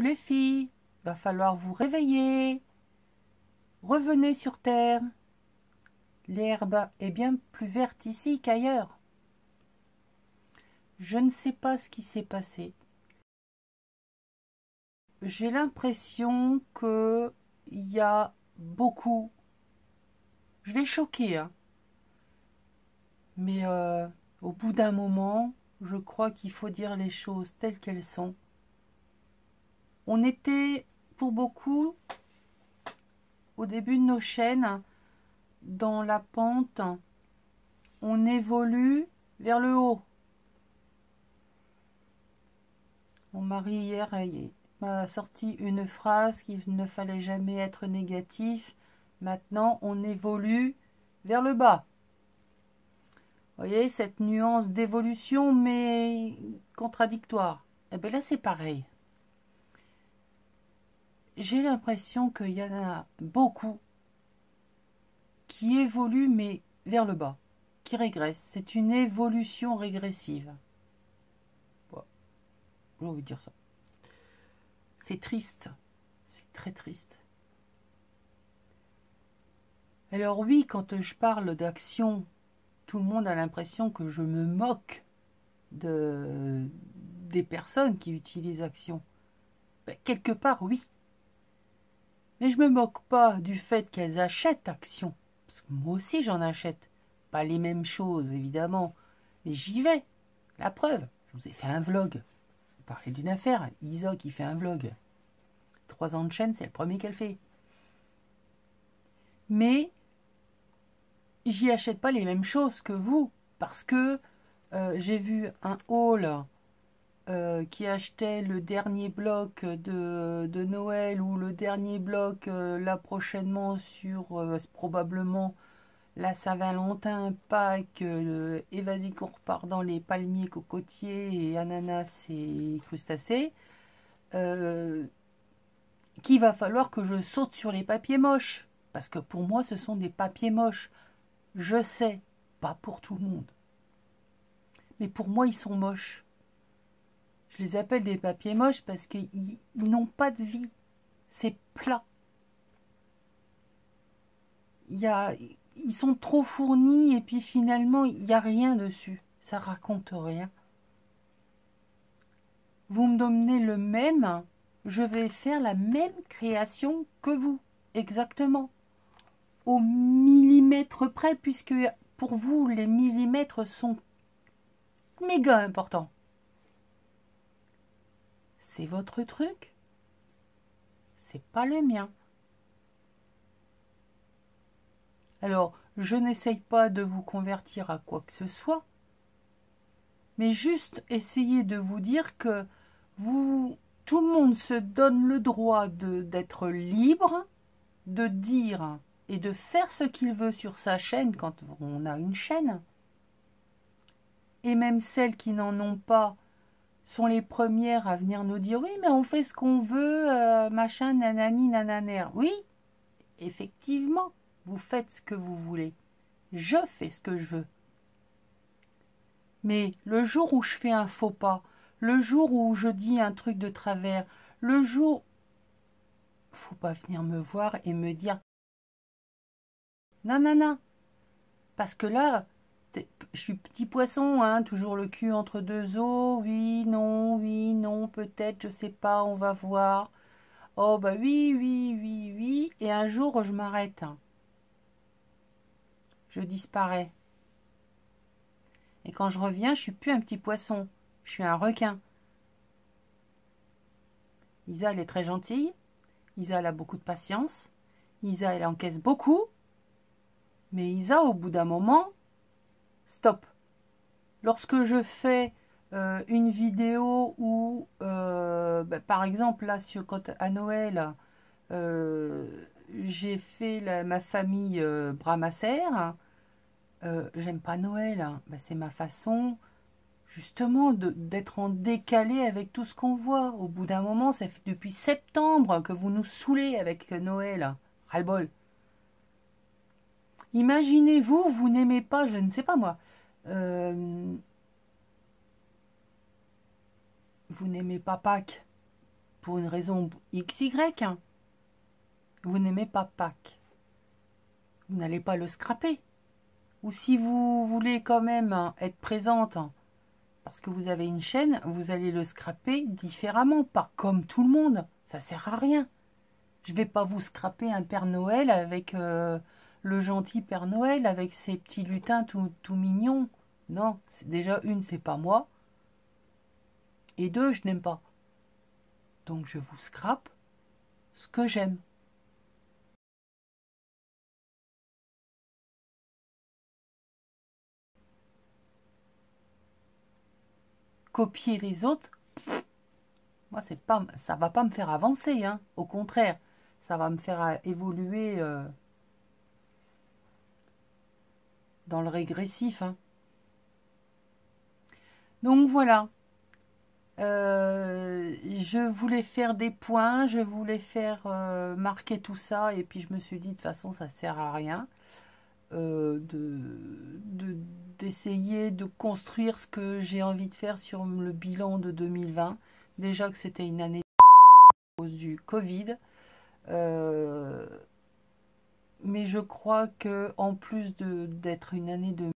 les filles, va falloir vous réveiller. Revenez sur terre. L'herbe est bien plus verte ici qu'ailleurs. Je ne sais pas ce qui s'est passé. J'ai l'impression que il y a beaucoup. Je vais choquer, hein. Mais au bout d'un moment, je crois qu'il faut dire les choses telles qu'elles sont. On était, pour beaucoup, au début de nos chaînes, dans la pente, on évolue vers le haut. Mon mari hier m'a sorti une phrase qu'il ne fallait jamais être négatif. Maintenant, on évolue vers le bas. Vous voyez, cette nuance d'évolution, mais contradictoire. Et bien là, c'est pareil. J'ai l'impression qu'il y en a beaucoup qui évoluent, mais vers le bas, qui régressent. C'est une évolution régressive. Bon, j'ai envie de dire ça. C'est triste. C'est très triste. Alors oui, quand je parle d'action, tout le monde a l'impression que je me moque des personnes qui utilisent Action. Ben, quelque part, oui. Mais je me moque pas du fait qu'elles achètent Action. Parce que moi aussi, j'en achète. Pas les mêmes choses, évidemment. Mais j'y vais. La preuve, je vous ai fait un vlog. Vous parlez d'une affaire. Isa qui fait un vlog. 3 ans de chaîne, c'est le premier qu'elle fait. Mais j'y achète pas les mêmes choses que vous. Parce que j'ai vu un haul qui achetait le dernier bloc de Noël ou le dernier bloc là prochainement sur probablement la Saint-Valentin, Pâques, et vas-y qu'on repart dans les palmiers, cocotiers et ananas et crustacés, qu'il va falloir que je saute sur les papiers moches. Parce que pour moi, ce sont des papiers moches. Je sais, pas pour tout le monde. Mais pour moi, ils sont moches. Je les appelle des papiers moches parce qu'ils n'ont pas de vie. C'est plat. Ils sont trop fournis et puis finalement, il n'y a rien dessus. Ça raconte rien. Vous me donnez le même, je vais faire la même création que vous. Exactement. Au millimètre près, puisque pour vous, les millimètres sont méga importants. C'est votre truc. C'est pas le mien. Alors, je n'essaye pas de vous convertir à quoi que ce soit, mais juste essayer de vous dire que tout le monde se donne le droit d'être libre, de dire et de faire ce qu'il veut sur sa chaîne quand on a une chaîne. Et même celles qui n'en ont pas sont les premières à venir nous dire « Oui, mais on fait ce qu'on veut, machin, nanani, nananer. » Oui, effectivement, vous faites ce que vous voulez. Je fais ce que je veux. Mais le jour où je fais un faux pas, le jour où je dis un truc de travers, le jour... Faut pas venir me voir et me dire « Non, non, non. » Parce que là, je suis petit poisson, hein, toujours le cul entre deux eaux. Oui, non, peut-être, je sais pas, on va voir. Oh, bah oui, oui, oui, oui. Et un jour, je m'arrête. Je disparais. Et quand je reviens, je suis plus un petit poisson. Je suis un requin. Isa, elle est très gentille. Isa, elle a beaucoup de patience. Isa, elle encaisse beaucoup. Mais Isa, au bout d'un moment, stop. Lorsque je fais une vidéo où, par exemple, là, à Noël, j'ai fait ma famille Bramacer, j'aime pas Noël. C'est ma façon, justement, d'être en décalé avec tout ce qu'on voit. Au bout d'un moment, ça fait depuis septembre que vous nous saoulez avec Noël. Ras-le-bol. Imaginez-vous, vous n'aimez pas, je ne sais pas moi, vous n'aimez pas Pâques. pour une raison XY, hein. Vous n'aimez pas Pâques. Vous n'allez pas le scraper. Ou si vous voulez quand même être présente, parce que vous avez une chaîne, vous allez le scraper différemment, pas comme tout le monde. Ça sert à rien. Je vais pas vous scraper un Père Noël avec le gentil Père Noël, avec ses petits lutins tout mignons. Non, déjà une, c'est pas moi. Et deux, je n'aime pas. Donc je vous scrape ce que j'aime. Copier les autres, moi c'est pas, ça va pas me faire avancer, hein. Au contraire, ça va me faire évoluer dans le régressif, hein. Donc voilà. Je voulais faire des points, je voulais faire marquer tout ça, et puis je me suis dit de toute façon ça sert à rien d'essayer de construire ce que j'ai envie de faire sur le bilan de 2020. Déjà que c'était une année à cause du Covid, mais je crois que en plus d'être une année de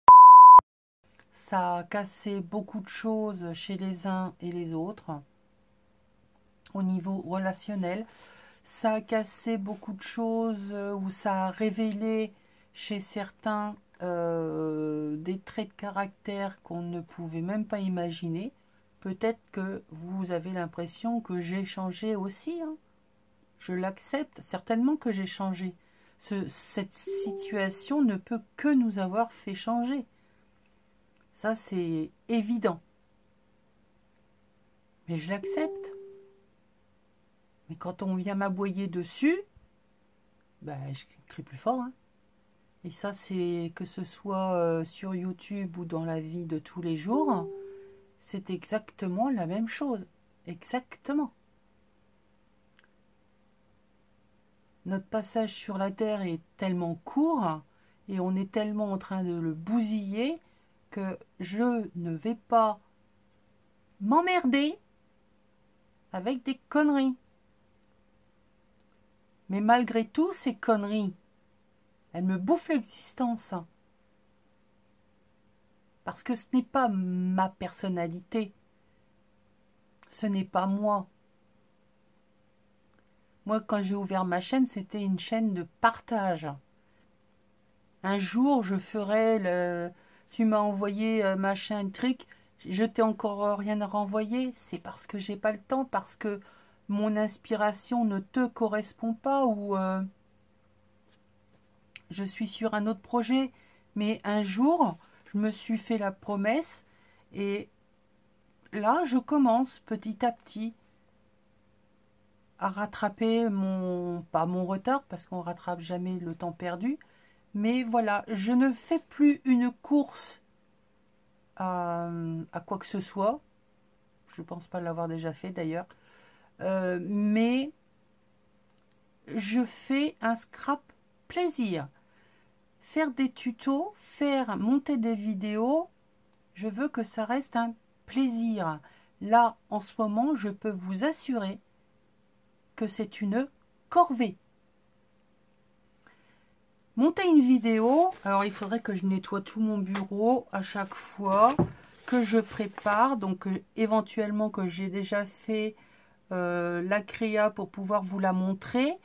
ça a cassé beaucoup de choses chez les uns et les autres au niveau relationnel. Ça a cassé beaucoup de choses où ça a révélé chez certains des traits de caractère qu'on ne pouvait même pas imaginer. Peut-être que vous avez l'impression que j'ai changé aussi, hein. Je l'accepte, certainement que j'ai changé. Cette situation ne peut que nous avoir fait changer. Ça, c'est évident. Mais je l'accepte. Mais quand on vient m'aboyer dessus, ben, je crie plus fort, hein. Et ça, c'est que ce soit sur YouTube ou dans la vie de tous les jours, c'est exactement la même chose. Exactement. Notre passage sur la Terre est tellement court et on est tellement en train de le bousiller que je ne vais pas m'emmerder avec des conneries. Mais malgré tout, ces conneries, elles me bouffent l'existence. Parce que ce n'est pas ma personnalité. Ce n'est pas moi. Moi, quand j'ai ouvert ma chaîne, c'était une chaîne de partage. Un jour, je ferai le... Tu m'as envoyé machin, truc. Je t'ai encore rien renvoyé. C'est parce que j'ai pas le temps, parce que mon inspiration ne te correspond pas ou je suis sur un autre projet. Mais un jour, je me suis fait la promesse et là, je commence petit à petit à rattraper pas mon retard, parce qu'on rattrape jamais le temps perdu, mais voilà, je ne fais plus une course à quoi que ce soit. Je ne pense pas l'avoir déjà fait d'ailleurs. Mais je fais un scrap plaisir. Faire des tutos, monter des vidéos, je veux que ça reste un plaisir. Là, en ce moment, je peux vous assurer que c'est une corvée. Monter une vidéo, alors il faudrait que je nettoie tout mon bureau à chaque fois que je prépare, donc éventuellement que j'ai déjà fait la créa pour pouvoir vous la montrer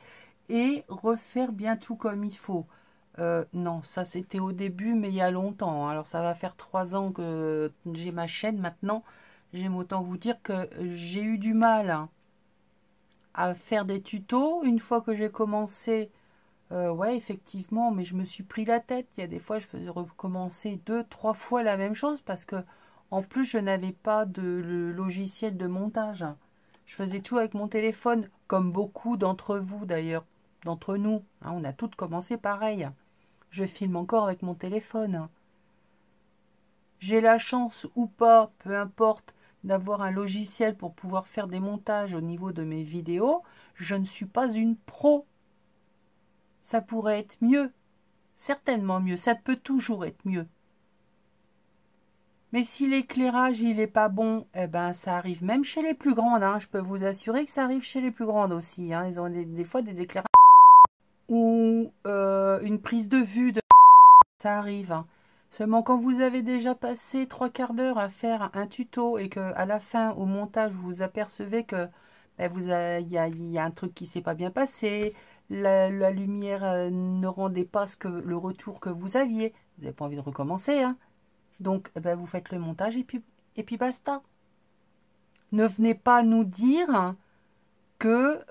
et refaire bien tout comme il faut. Non, ça c'était au début, mais il y a longtemps. Alors ça va faire 3 ans que j'ai ma chaîne maintenant. J'aime autant vous dire que j'ai eu du mal à faire des tutos. Une fois que j'ai commencé, ouais, effectivement, mais je me suis pris la tête. Il y a des fois, je faisais recommencer 2-3 fois la même chose parce que, en plus, je n'avais pas de logiciel de montage. Je faisais tout avec mon téléphone, comme beaucoup d'entre vous d'ailleurs, d'entre nous. Hein, on a toutes commencé pareil. Je filme encore avec mon téléphone. J'ai la chance ou pas, peu importe, d'avoir un logiciel pour pouvoir faire des montages au niveau de mes vidéos. Je ne suis pas une pro. Ça pourrait être mieux. Certainement mieux. Ça peut toujours être mieux. Mais si l'éclairage il est pas bon, eh ben ça arrive même chez les plus grandes. Hein. Je peux vous assurer que ça arrive chez les plus grandes aussi. Hein. Ils ont des fois des éclairages ou une prise de vue de ça arrive. Hein. Seulement quand vous avez déjà passé 3/4 d'heure à faire un tuto et que à la fin au montage vous vous apercevez que ben, il y a un truc qui s'est pas bien passé, la lumière ne rendait pas le retour que vous aviez. Vous n'avez pas envie de recommencer. Hein. Donc, eh ben, vous faites le montage et puis basta. Ne venez pas nous dire que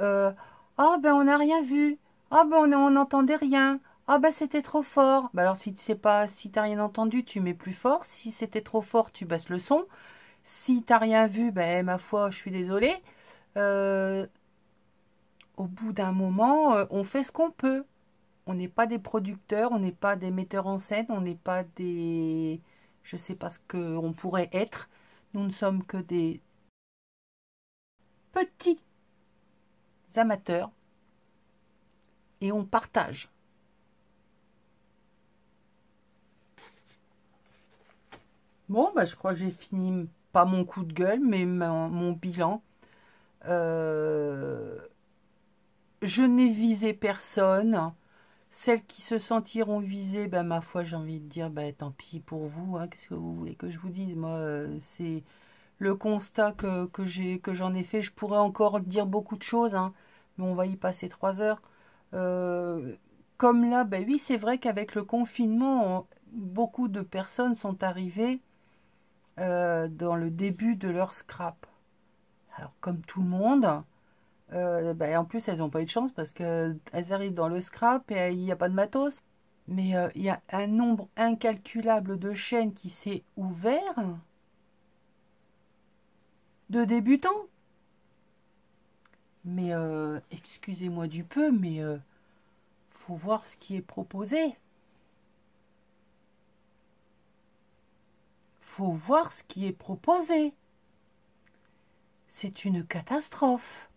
ah ben on n'a rien vu, ah ben on n'entendait rien, ah ben c'était trop fort. Ben alors si t'as rien entendu, tu mets plus fort. Si c'était trop fort, tu baisses le son. Si t'as rien vu, ben ma foi, je suis désolée. Euh, Au bout d'un moment, on fait ce qu'on peut. On n'est pas des producteurs, on n'est pas des metteurs en scène, on n'est pas des... Je sais pas ce qu'on pourrait être. Nous ne sommes que des petits amateurs et on partage. Bon, bah, je crois que j'ai fini, pas mon coup de gueule, mais mon bilan. Euh, je n'ai visé personne. Celles qui se sentiront visées, ben, ma foi, j'ai envie de dire, ben, tant pis pour vous. Hein, qu'est-ce que vous voulez que je vous dise? Moi, c'est le constat que j'en ai fait. Je pourrais encore dire beaucoup de choses, hein, mais on va y passer 3 heures. Euh, Comme là, ben oui, c'est vrai qu'avec le confinement, beaucoup de personnes sont arrivées dans le début de leur scrap. Alors, comme tout le monde, ben, en plus, elles n'ont pas eu de chance parce qu'elles arrivent dans le scrap et il n'y a pas de matos. Mais il y a un nombre incalculable de chaînes qui s'est ouvert de débutants. Mais excusez-moi du peu, mais faut voir ce qui est proposé. Faut voir ce qui est proposé. C'est une catastrophe.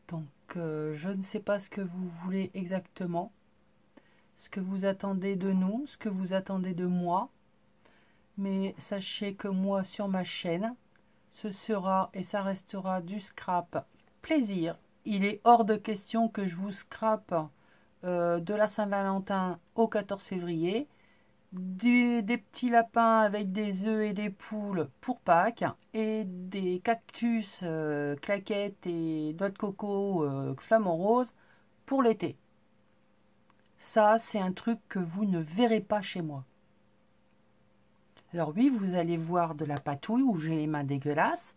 Donc, je ne sais pas ce que vous voulez exactement, ce que vous attendez de nous, ce que vous attendez de moi. Mais sachez que moi, sur ma chaîne, ce sera et ça restera du scrap plaisir. Il est hors de question que je vous scrape de la Saint-Valentin au 14 février. Des petits lapins avec des œufs et des poules pour Pâques et des cactus, claquettes et noix de coco flamant rose pour l'été. Ça, c'est un truc que vous ne verrez pas chez moi. Alors oui, vous allez voir de la patouille où j'ai les mains dégueulasses,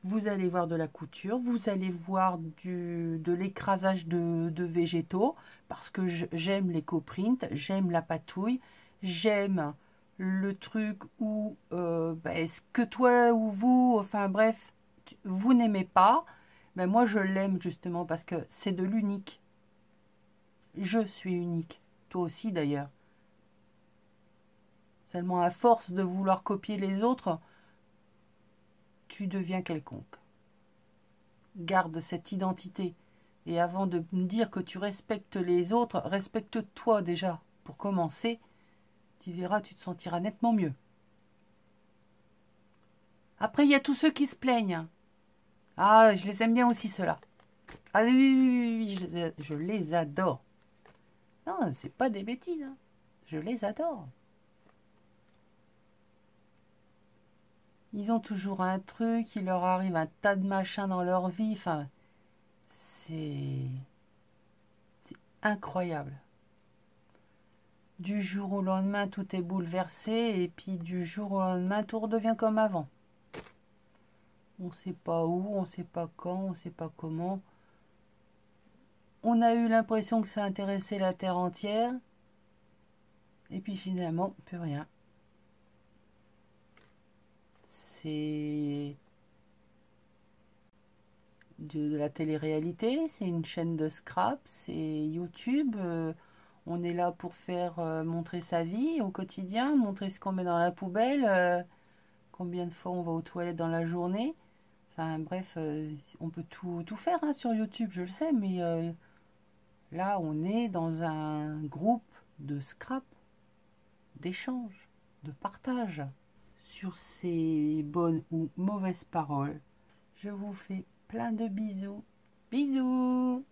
vous allez voir de la couture, vous allez voir de l'écrasage de végétaux parce que j'aime les coprints, j'aime la patouille, j'aime le truc où ben, ce que toi ou vous, enfin bref, vous n'aimez pas, ben moi je l'aime justement parce que c'est de l'unique. Je suis unique, toi aussi d'ailleurs. Seulement à force de vouloir copier les autres, tu deviens quelconque. Garde cette identité. Et avant de me dire que tu respectes les autres, respecte-toi déjà. Pour commencer, tu verras, tu te sentiras nettement mieux. Après, il y a tous ceux qui se plaignent. Ah, je les aime bien aussi, ceux-là. Ah oui, oui, oui, oui, je les adore. Non, c'est pas des bêtises. Hein. Je les adore. Ils ont toujours un truc, il leur arrive un tas de machins dans leur vie. Enfin, c'est incroyable. Du jour au lendemain, tout est bouleversé et puis du jour au lendemain, tout redevient comme avant. On ne sait pas où, on ne sait pas quand, on ne sait pas comment. On a eu l'impression que ça intéressait la Terre entière et puis finalement, plus rien. C'est de la télé-réalité, c'est une chaîne de scrap, c'est YouTube. On est là pour faire montrer sa vie au quotidien, montrer ce qu'on met dans la poubelle, combien de fois on va aux toilettes dans la journée. Enfin bref, on peut tout faire hein, sur YouTube, je le sais, mais là on est dans un groupe de scrap, d'échange, de partage sur ces bonnes ou mauvaises paroles. Je vous fais plein de bisous. Bisous!